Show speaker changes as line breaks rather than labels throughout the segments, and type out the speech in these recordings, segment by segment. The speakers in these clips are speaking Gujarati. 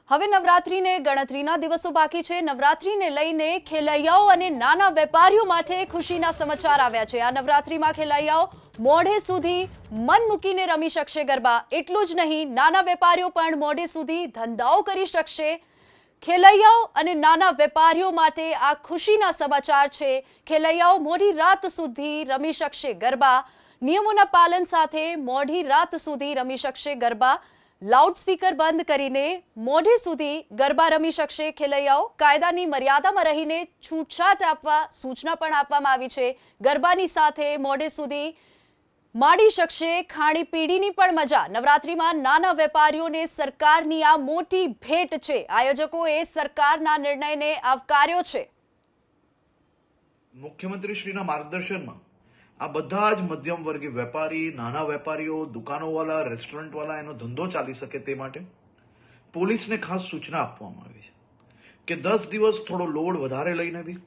હવે નવરાત્રીને ગણતરીના દિવસો બાકી છે। નવરાત્રીને લઈને ખેલૈયાઓ અને નાના વેપારીઓ માટે ખુશીના સમાચાર આવ્યા છે। આ નવરાત્રીમાં ખેલૈયાઓ મોડે સુધી મન મૂકીને રમી શકશે ગરબા। એટલું જ નહીં, નાના વેપારીઓ પણ મોડે સુધી ધંધાઓ કરી શકશે। ખેલૈયાઓ અને નાના વેપારીઓ માટે આ ખુશીના સમાચાર છે। ખેલૈયાઓ મોડી રાત સુધી રમી શકશે ગરબા। નિયમોના પાલન સાથે મોડી રાત સુધી રમી શકશે ગરબા। લાઉડસ્પીકર બંધ કરીને મોડે સુધી ગરબા રમી શકશે ખેલૈયાઓ। કાયદાની મર્યાદામાં રહીને છૂટછાટ આપવા સૂચના પણ આપવામાં આવી છે। ગરબાની સાથે મોડે સુધી માણી શકશે ખાણીપીણીની પણ મજા। નવરાત્રીમાં નાના વેપારીઓને સરકારની આ મોટી ભેટ છે। આયોજકોએ સરકારના નિર્ણયને આવકાર્યો છે।
મુખ્યમંત્રી શ્રીના માર્ગદર્શનમાં આ બધા જ મધ્યમ વર્ગીય વેપારી, નાના વેપારીઓ, દુકાનોવાળા, રેસ્ટોરન્ટવાળા એનો ધંધો ચાલી શકે તે માટે પોલીસને ખાસ સૂચના આપવામાં આવી છે કે 10 દિવસ થોડો લોડ વધારે લઈને બી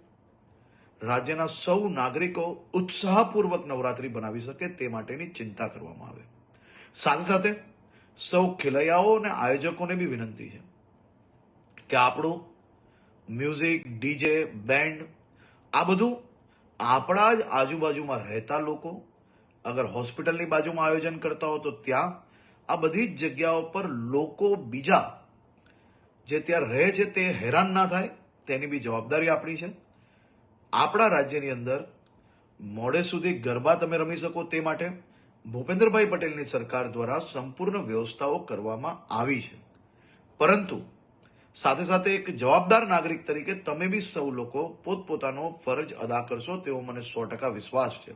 રાજ્યના સૌ નાગરિકો ઉત્સાહપૂર્વક નવરાત્રી બનાવી શકે તે માટેની ચિંતા કરવામાં આવે। સાથે સાથે સૌ ખેલૈયાઓ અને આયોજકોને બી વિનંતી છે કે આપણું મ્યુઝિક, ડીજે, બેન્ડ આ બધું આપણા જ આજુબાજુમાં રહેતા લોકો, અગર હોસ્પિટલની બાજુમાં આયોજન કરતા હો તો ત્યાં આ બધી જ જગ્યાઓ પર લોકો બીજા જે ત્યાં રહે છે તે હેરાન ના થાય તેની બી જવાબદારી આપણી છે। આપણા રાજ્યની અંદર મોડે સુધી ગરબા તમે રમી શકો તે માટે ભૂપેન્દ્રભાઈ પટેલની સરકાર દ્વારા સંપૂર્ણ વ્યવસ્થાઓ કરવામાં આવી છે। પરંતુ સાથે સાથે એક જવાબદાર નાગરિક તરીકે તમે બી સૌ લોકો પોતપોતાનો ફરજ અદા કરશો તેવો મને 100% વિશ્વાસ છે।